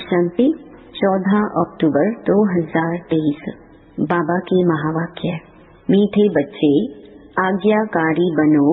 शांति 14 अक्टूबर 2023। बाबा की महावाक्य। मीठे बच्चे, आज्ञाकारी बनो।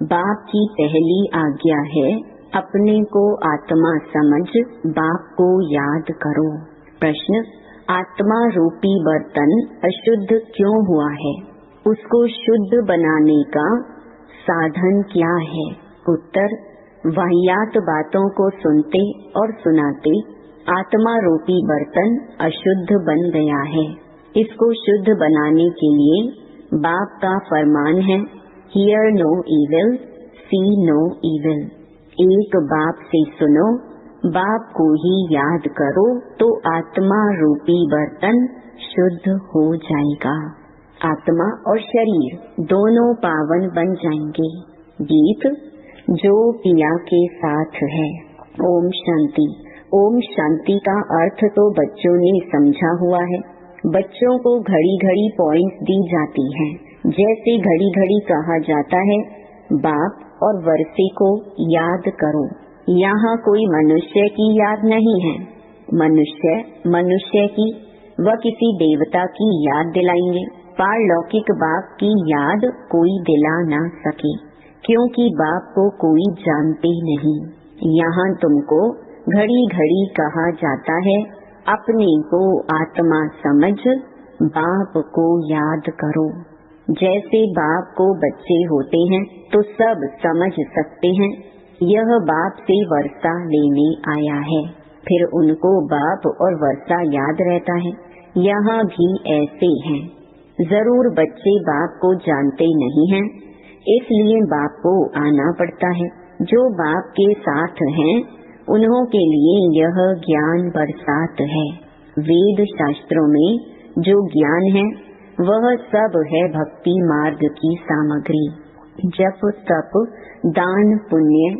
बाप की पहली आज्ञा है, अपने को आत्मा समझ बाप को याद करो। प्रश्न, आत्मा रूपी बर्तन अशुद्ध क्यों हुआ है? उसको शुद्ध बनाने का साधन क्या है? उत्तर, वाहियात बातों को सुनते और सुनाते आत्मा रूपी बर्तन अशुद्ध बन गया है। इसको शुद्ध बनाने के लिए बाप का फरमान है, hear no evil, see no evil. एक बाप से सुनो, बाप को ही याद करो तो आत्मा रूपी बर्तन शुद्ध हो जाएगा। आत्मा और शरीर दोनों पावन बन जाएंगे। गीत जो पिया के साथ है। ओम शांति। ओम शांति का अर्थ तो बच्चों ने समझा हुआ है। बच्चों को घड़ी घड़ी पॉइंट्स दी जाती हैं। जैसे घड़ी घड़ी कहा जाता है, बाप और वर्षे को याद करो। यहाँ कोई मनुष्य की याद नहीं है। मनुष्य की, वह किसी देवता की याद दिलाएंगे। पारलौकिक बाप की याद कोई दिला ना सके, क्योंकि बाप को कोई जानते नहीं। यहाँ तुमको घड़ी घड़ी कहा जाता है, अपने को आत्मा समझ बाप को याद करो। जैसे बाप को बच्चे होते हैं तो सब समझ सकते हैं, यह बाप से वर्षा लेने आया है। फिर उनको बाप और वर्षा याद रहता है। यहाँ भी ऐसे हैं। जरूर बच्चे बाप को जानते नहीं हैं, इसलिए बाप को आना पड़ता है। जो बाप के साथ हैं, उन्हों के लिए यह ज्ञान बरसात है। वेद शास्त्रों में जो ज्ञान है, वह सब है भक्ति मार्ग की सामग्री। जप, तप, दान, पुण्य,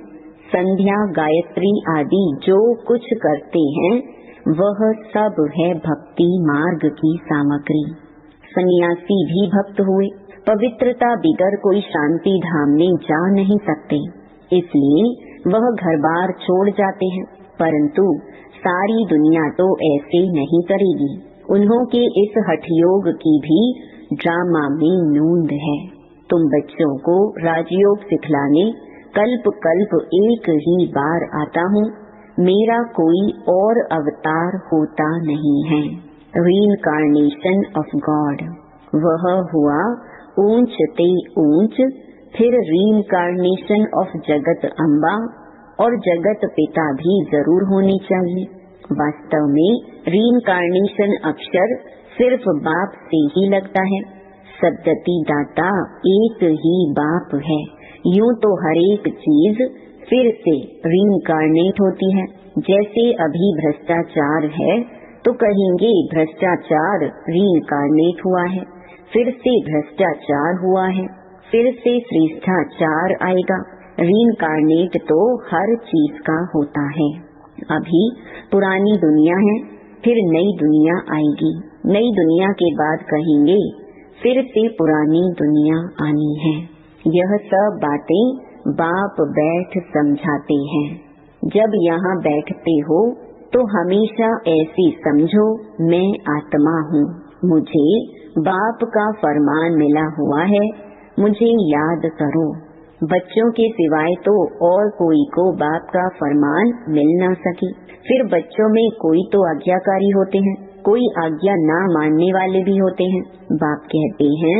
संध्या, गायत्री आदि जो कुछ करते हैं, वह सब है भक्ति मार्ग की सामग्री। सन्यासी भी भक्त हुए। पवित्रता बिगर कोई शांति धाम में जा नहीं सकते, इसलिए वह घर बार छोड़ जाते हैं। परंतु सारी दुनिया तो ऐसे नहीं करेगी। उन्हों के इस हठ योग की भी ड्रामा में नूंद है। तुम बच्चों को राजयोग सिखलाने कल्प कल्प एक ही बार आता हूँ। मेरा कोई और अवतार होता नहीं है। Reincarnation of God. वह हुआ ऊंच ते ऊंच, फिर रीइंकार्नेशन ऑफ जगत अम्बा और जगत पिता भी जरूर होनी चाहिए। वास्तव में रीइंकार्नेशन अक्षर सिर्फ बाप से ही लगता है। सद्गति दाता एक ही बाप है। यूं तो हर एक चीज फिर से रीइंकार्नेट होती है। जैसे अभी भ्रष्टाचार है तो कहेंगे भ्रष्टाचार रीइंकार्नेट हुआ है, फिर से भ्रष्टाचार हुआ है, फिर से श्रेष्ठाचार आएगा। रीइंकार्नेट तो हर चीज का होता है। अभी पुरानी दुनिया है, फिर नई दुनिया आएगी। नई दुनिया के बाद कहेंगे फिर से पुरानी दुनिया आनी है। यह सब बातें बाप बैठ समझाते हैं। जब यहाँ बैठते हो तो हमेशा ऐसे समझो, मैं आत्मा हूँ। मुझे बाप का फरमान मिला हुआ है, मुझे याद करो। बच्चों के सिवाय तो और कोई को बाप का फरमान मिल ना सके। फिर बच्चों में कोई तो आज्ञाकारी होते हैं, कोई आज्ञा ना मानने वाले भी होते हैं। बाप कहते हैं,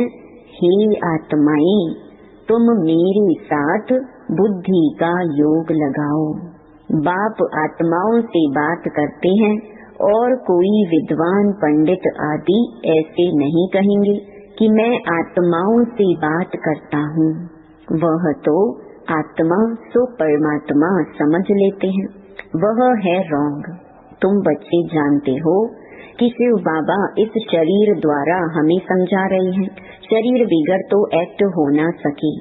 हे आत्माएं, तुम मेरे साथ बुद्धि का योग लगाओ। बाप आत्माओं से बात करते हैं और कोई विद्वान पंडित आदि ऐसे नहीं कहेंगे कि मैं आत्माओं से बात करता हूँ। वह तो आत्मा सो परमात्मा समझ लेते हैं। वह है रॉन्ग। तुम बच्चे जानते हो कि शिव बाबा इस शरीर द्वारा हमें समझा रहे हैं। शरीर बिगड़ तो एक्ट हो ना सके।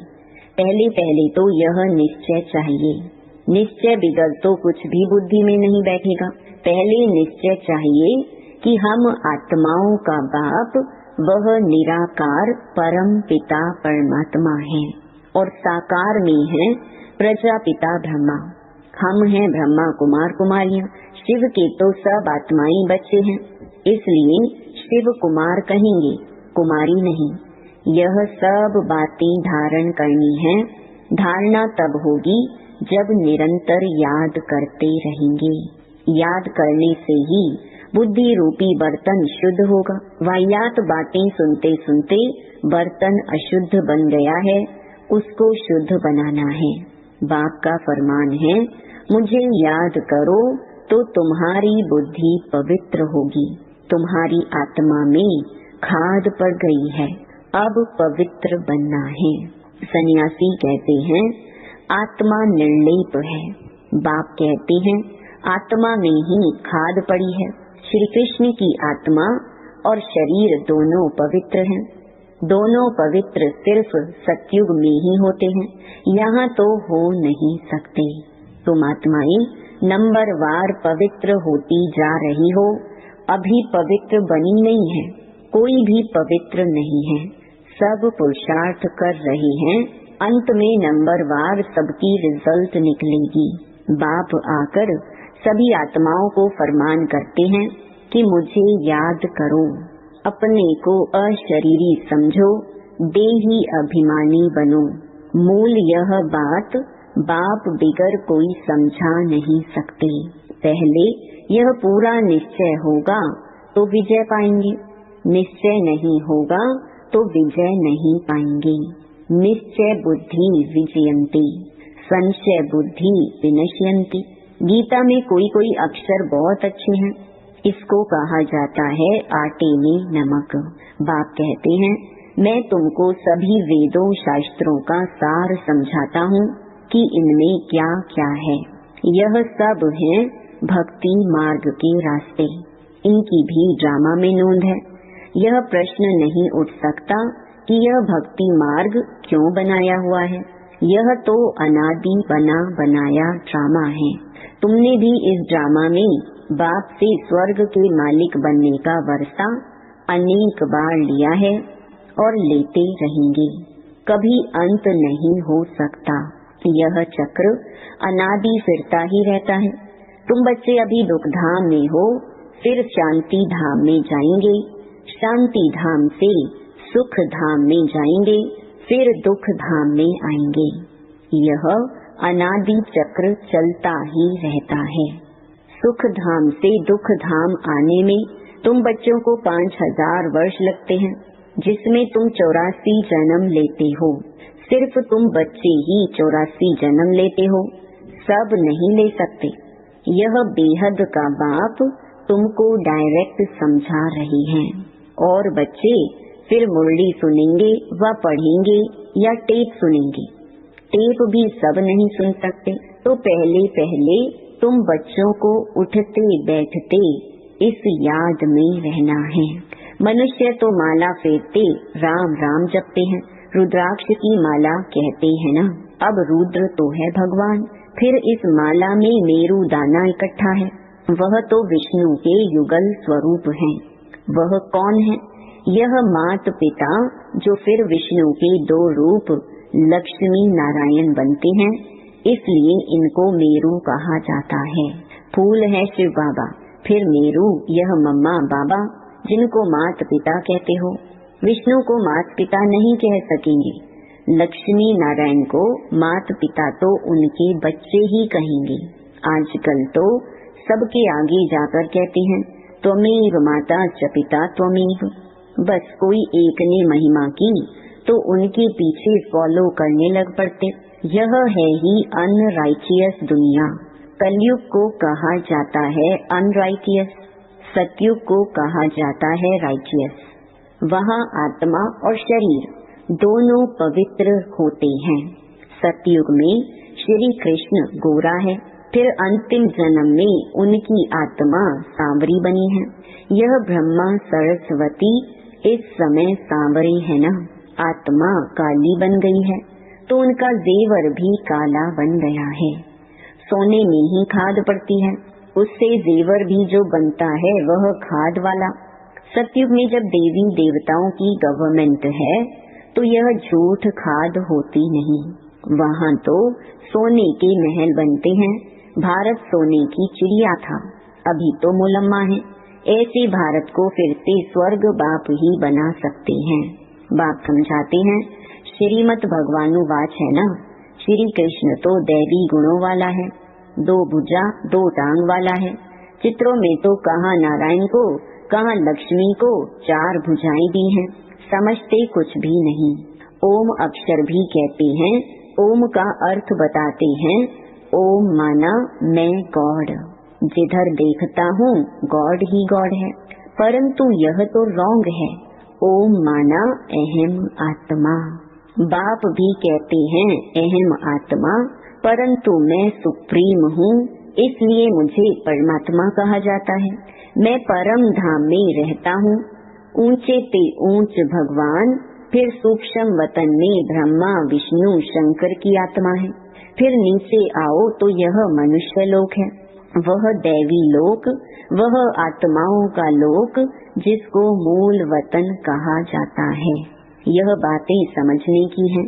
पहले पहले तो यह निश्चय चाहिए। निश्चय बिगड़ तो कुछ भी बुद्धि में नहीं बैठेगा। पहले निश्चय चाहिए कि हम आत्माओं का बाप वह निराकार परम पिता परमात्मा है और साकार में है प्रजापिता ब्रह्मा। हम हैं ब्रह्मा कुमार कुमारियां। शिव के तो सब आत्माएं बच्चे हैं, इसलिए शिव कुमार कहेंगे, कुमारी नहीं। यह सब बातें धारण करनी है। धारणा तब होगी जब निरंतर याद करते रहेंगे। याद करने से ही बुद्धि रूपी बर्तन शुद्ध होगा। वाहियात बातें सुनते सुनते बर्तन अशुद्ध बन गया है, उसको शुद्ध बनाना है। बाप का फरमान है, मुझे याद करो तो तुम्हारी बुद्धि पवित्र होगी। तुम्हारी आत्मा में खाद पड़ गई है, अब पवित्र बनना है। सन्यासी कहते हैं आत्मा निर्लेप है। बाप कहते हैं आत्मा में ही खाद पड़ी है। श्री कृष्ण की आत्मा और शरीर दोनों पवित्र हैं। दोनों पवित्र सिर्फ सतयुग में ही होते हैं, यहाँ तो हो नहीं सकते। तुम आत्माएं नंबरवार पवित्र होती जा रही हो, अभी पवित्र बनी नहीं है। कोई भी पवित्र नहीं है, सब पुरुषार्थ कर रहे हैं। अंत में नंबरवार सबकी रिजल्ट निकलेगी। बाप आकर सभी आत्माओं को फरमान करते हैं कि मुझे याद करो, अपने को अशरीरी समझो, देही अभिमानी बनो। मूल यह बात बाप बिगर कोई समझा नहीं सकते। पहले यह पूरा निश्चय होगा तो विजय पाएंगे, निश्चय नहीं होगा तो विजय नहीं पाएंगे। निश्चय बुद्धि विजयंती, संशय बुद्धि विनश्यंती। गीता में कोई कोई अक्षर बहुत अच्छे हैं, इसको कहा जाता है आटे में नमक। बाप कहते हैं मैं तुमको सभी वेदों शास्त्रों का सार समझाता हूँ कि इनमें क्या क्या है। यह सब है भक्ति मार्ग के रास्ते, इनकी भी ड्रामा में नोंद है। यह प्रश्न नहीं उठ सकता कि यह भक्ति मार्ग क्यों बनाया हुआ है। यह तो अनादि बना बनाया ड्रामा है। तुमने भी इस ड्रामा में बाप से स्वर्ग के मालिक बनने का वर्षा अनेक बार लिया है और लेते रहेंगे, कभी अंत नहीं हो सकता। यह चक्र अनादि फिरता ही रहता है। तुम बच्चे अभी दुख धाम में हो, फिर शांति धाम में जाएंगे, शांति धाम से सुख धाम में जाएंगे, फिर दुख धाम में आएंगे। यह अनादि चक्र चलता ही रहता है। सुख धाम से दुख धाम आने में तुम बच्चों को 5000 वर्ष लगते हैं, जिसमें तुम 84 जन्म लेते हो। सिर्फ तुम बच्चे ही 84 जन्म लेते हो, सब नहीं ले सकते। यह बेहद का बाप तुमको डायरेक्ट समझा रही है। और बच्चे फिर मुरली सुनेंगे व पढ़ेंगे या टेप सुनेंगे। टेप भी सब नहीं सुन सकते, तो पहले पहले तुम बच्चों को उठते बैठते इस याद में रहना है। मनुष्य तो माला फेरते राम राम जपते हैं, रुद्राक्ष की माला कहते हैं ना। अब रुद्र तो है भगवान, फिर इस माला में मेरू दाना इकट्ठा है, वह तो विष्णु के युगल स्वरूप हैं। वह कौन है? यह मात पिता जो फिर विष्णु के 2 रूप लक्ष्मी नारायण बनते हैं, इसलिए इनको मेरू कहा जाता है। फूल है शिव बाबा, फिर मेरू यह मम्मा बाबा जिनको मात पिता कहते हो। विष्णु को मात पिता नहीं कह सकेंगे, लक्ष्मी नारायण को मात पिता तो उनके बच्चे ही कहेंगे। आजकल तो सबके आगे जाकर कहते हैं त्वमेव माता च पिता त्वमेव। बस कोई एक ने महिमा की तो उनके पीछे फॉलो करने लग पड़ते। यह है ही अनराइचियस दुनिया। कलयुग को कहा जाता है अनराइचियस, सतयुग को कहा जाता है राइचियस। वहाँ आत्मा और शरीर दोनों पवित्र होते हैं। सतयुग में श्री कृष्ण गोरा है, फिर अंतिम जन्म में उनकी आत्मा सांवरी बनी है। यह ब्रह्मा सरस्वती इस समय सांवरे है ना। आत्मा काली बन गई है तो उनका जेवर भी काला बन गया है। सोने में ही खाद पड़ती है, उससे जेवर भी जो बनता है वह खाद वाला। सतयुग में जब देवी देवताओं की गवर्नमेंट है तो यह झूठ खाद होती नहीं। वहाँ तो सोने के महल बनते हैं। भारत सोने की चिड़िया था, अभी तो मुलम्मा है। ऐसे भारत को फिर से स्वर्ग बाप ही बना सकते हैं। बाप समझाते हैं, श्रीमद् भगवानुवाच है ना, श्री कृष्ण तो दैवी गुणों वाला है, 2 भुजा 2 टांग वाला है। चित्रों में तो कहाँ नारायण को, कहाँ लक्ष्मी को 4 भुजाएं दी हैं, समझते कुछ भी नहीं। ओम अक्षर भी कहते हैं, ओम का अर्थ बताते हैं। ओम माना मैं गॉड, जिधर देखता हूँ गॉड ही गॉड है, परंतु यह तो रॉन्ग है। ओम माना अहम आत्मा। बाप भी कहते हैं अहम आत्मा, परंतु मैं सुप्रीम हूँ, इसलिए मुझे परमात्मा कहा जाता है। मैं परम धाम में रहता हूँ, ऊंचे ते ऊंच भगवान, फिर सूक्ष्म वतन में ब्रह्मा विष्णु शंकर की आत्मा है। फिर नीचे आओ तो यह मनुष्य लोक है, वह दैवी लोक, वह आत्माओं का लोक, जिसको मूल वतन कहा जाता है। यह बातें समझने की हैं।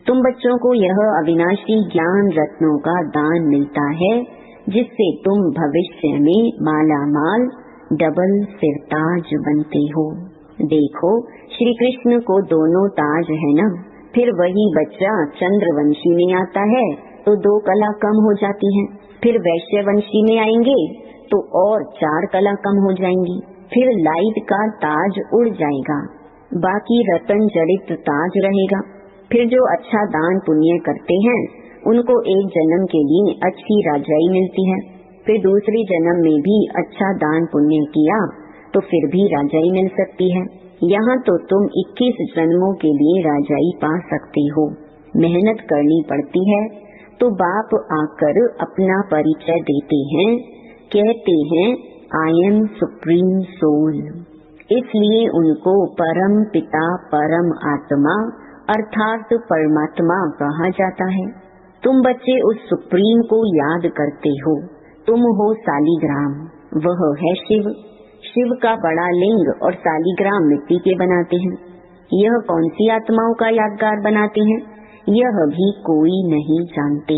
तुम बच्चों को यह अविनाशी ज्ञान रत्नों का दान मिलता है, जिससे तुम भविष्य में माला माल डबल सिरताज बनते हो। देखो, श्री कृष्ण को दोनों ताज है ना। फिर वही बच्चा चंद्रवंशी में आता है तो 2 कला कम हो जाती हैं। फिर वैश्यवंशी में आएंगे तो और 4 कला कम हो जाएंगी। फिर लाइट का ताज उड़ जाएगा, बाकी रतन जड़ित ताज रहेगा। फिर जो अच्छा दान पुण्य करते हैं उनको एक जन्म के लिए अच्छी राजाई मिलती है। फिर दूसरी जन्म में भी अच्छा दान पुण्य किया तो फिर भी राजाई मिल सकती है। यहाँ तो तुम 21 जन्मों के लिए राजाई पा सकते हो। मेहनत करनी पड़ती है। तो बाप आकर अपना परिचय देते हैं, कहते हैं आई एम सुप्रीम सोल। इसलिए उनको परम पिता परम आत्मा अर्थात परमात्मा कहा जाता है। तुम बच्चे उस सुप्रीम को याद करते हो। तुम हो सालीग्राम, वह है शिव। शिव का बड़ा लिंग और सालीग्राम मिट्टी के बनाते हैं। यह कौन सी आत्माओं का यादगार बनाते हैं, यह भी कोई नहीं जानते।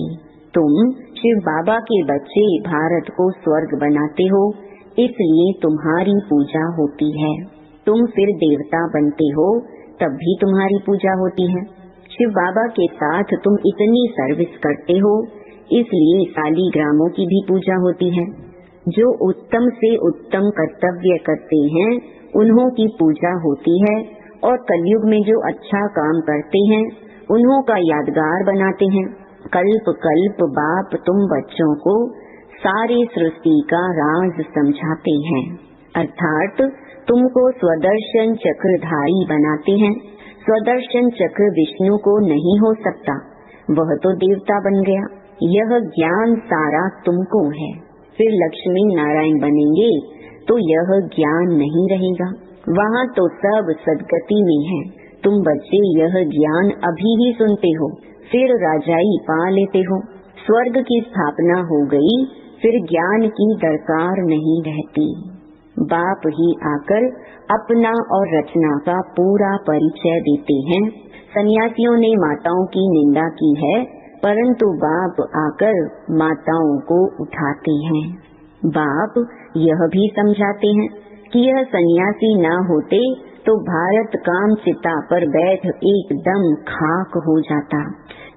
तुम शिव बाबा के बच्चे भारत को स्वर्ग बनाते हो, इसलिए तुम्हारी पूजा होती है। तुम फिर देवता बनते हो, तब भी तुम्हारी पूजा होती है। शिव बाबा के साथ तुम इतनी सर्विस करते हो, इसलिए सालीग्रामों की भी पूजा होती है। जो उत्तम से उत्तम कर्तव्य करते हैं उन्हों की पूजा होती है, और कलयुग में जो अच्छा काम करते हैं उन्हों का यादगार बनाते हैं। कल्प कल्प बाप तुम बच्चों को सारी सृष्टि का राज समझाते हैं, अर्थात तुमको स्वदर्शन चक्रधारी बनाते हैं। स्वदर्शन चक्र विष्णु को नहीं हो सकता, वह तो देवता बन गया। यह ज्ञान सारा तुमको है। फिर लक्ष्मी नारायण बनेंगे तो यह ज्ञान नहीं रहेगा, वहाँ तो सब सदगति में है। तुम बच्चे यह ज्ञान अभी ही सुनते हो, फिर राजाई पा लेते हो। स्वर्ग की स्थापना हो गई, फिर ज्ञान की दरकार नहीं रहती। बाप ही आकर अपना और रचना का पूरा परिचय देते हैं। सन्यासियों ने माताओं की निंदा की है, परंतु बाप आकर माताओं को उठाते हैं। बाप यह भी समझाते हैं कि यह सन्यासी न होते तो भारत काम चिता पर बैठ एकदम खाक हो जाता।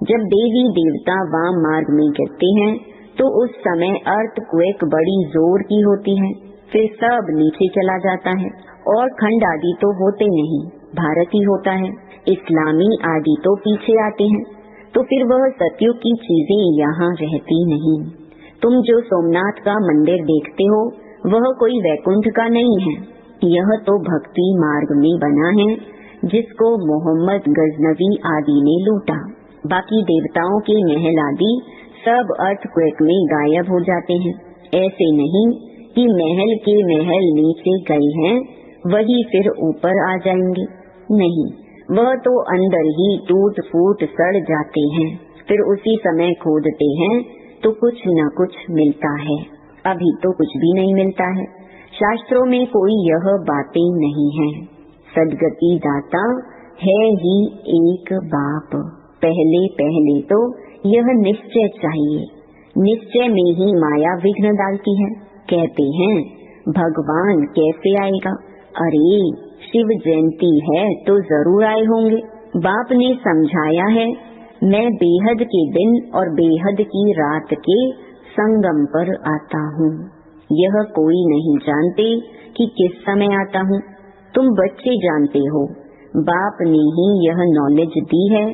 जब देवी देवता वाम मार्ग में गिरते हैं तो उस समय अर्थक्वेक बड़ी जोर की होती है, फिर सब नीचे चला जाता है। और खंड आदि तो होते नहीं, भारत ही होता है। इस्लामी आदि तो पीछे आते हैं, तो फिर वह सतयुग की चीजें यहाँ रहती नहीं। तुम जो सोमनाथ का मंदिर देखते हो वह कोई वैकुंठ का नहीं है, यह तो भक्ति मार्ग में बना है, जिसको मोहम्मद गजनवी आदि ने लूटा। बाकी देवताओं के महल आदि सब अर्थक्वेक में गायब हो जाते हैं। ऐसे नहीं कि महल के महल नीचे गए हैं वही फिर ऊपर आ जाएंगे, नहीं, वह तो अंदर ही टूट फूट सड़ जाते हैं। फिर उसी समय खोदते हैं तो कुछ न कुछ मिलता है। अभी तो कुछ भी नहीं मिलता है। शास्त्रों में कोई यह बातें नहीं है। सदगति दाता है ही एक बाप। पहले पहले तो यह निश्चय चाहिए, निश्चय में ही माया विघ्न डालती है। कहते हैं भगवान कैसे आएगा? अरे शिव जयंती है तो जरूर आए होंगे। बाप ने समझाया है, मैं बेहद के दिन और बेहद की रात के संगम पर आता हूँ। यह कोई नहीं जानते कि किस समय आता हूँ। तुम बच्चे जानते हो, बाप ने ही यह नॉलेज दी है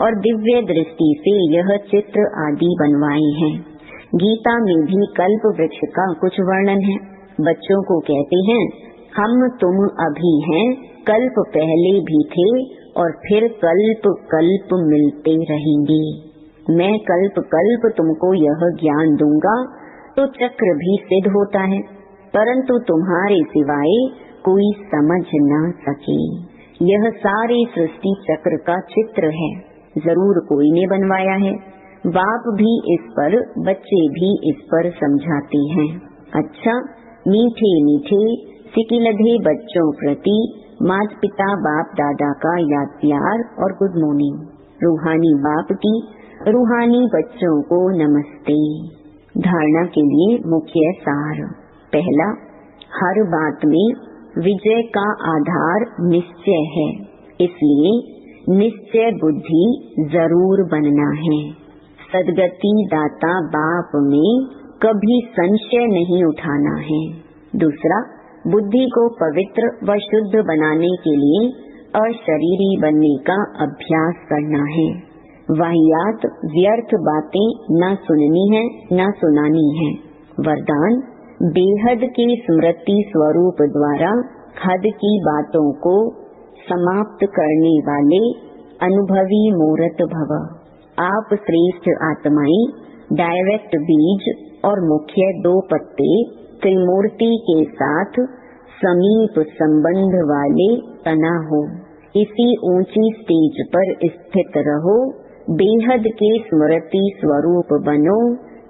और दिव्य दृष्टि से यह चित्र आदि बनवाए हैं। गीता में भी कल्प वृक्ष का कुछ वर्णन है। बच्चों को कहते हैं, हम तुम अभी हैं, कल्प पहले भी थे और फिर कल्प कल्प मिलते रहेंगे। मैं कल्प कल्प तुमको यह ज्ञान दूंगा तो चक्र भी सिद्ध होता है, परंतु तुम्हारे सिवाय कोई समझ न सके। यह सारे सृष्टि चक्र का चित्र है, जरूर कोई ने बनवाया है। बाप भी इस पर, बच्चे भी इस पर समझाते हैं। अच्छा, मीठे मीठे सिकिलधे बच्चों प्रति माता पिता बाप दादा का याद प्यार और गुड मॉर्निंग। रूहानी बाप की रूहानी बच्चों को नमस्ते। धारणा के लिए मुख्य सार। पहला, हर बात में विजय का आधार निश्चय है, इसलिए निश्चय बुद्धि जरूर बनना है। सदगति दाता बाप में कभी संशय नहीं उठाना है। दूसरा, बुद्धि को पवित्र व शुद्ध बनाने के लिए अशरीरी बनने का अभ्यास करना है। वाहियात व्यर्थ बातें न सुननी है न सुनानी है। वरदान, बेहद के स्मृति स्वरूप द्वारा हद की बातों को समाप्त करने वाले अनुभवी मूर्त भव। आप श्रेष्ठ आत्माएं, डायरेक्ट बीज और मुख्य 2 पत्ते त्रिमूर्ति के साथ समीप संबंध वाले तना हो। इसी ऊंची स्टेज पर स्थित रहो, बेहद के स्मृति स्वरूप बनो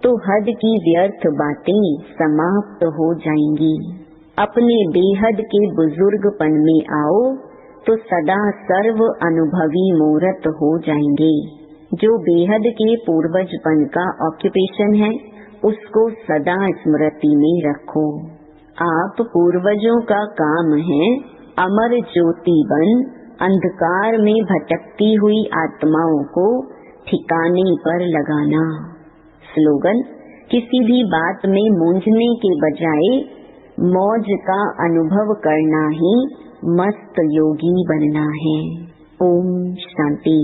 तो हद की व्यर्थ बातें समाप्त हो जाएंगी। अपने बेहद के बुजुर्गपन में आओ तो सदा सर्व अनुभवी मूर्त हो जाएंगे। जो बेहद के पूर्वजपन का ऑक्यूपेशन है, उसको सदा स्मृति में रखो। आप पूर्वजों का काम है अमर ज्योति बन अंधकार में भटकती हुई आत्माओं को ठिकाने पर लगाना। स्लोगन, किसी भी बात में मूंझने के बजाय मौज का अनुभव करना ही मस्त योगी बनना है। ओम शांति।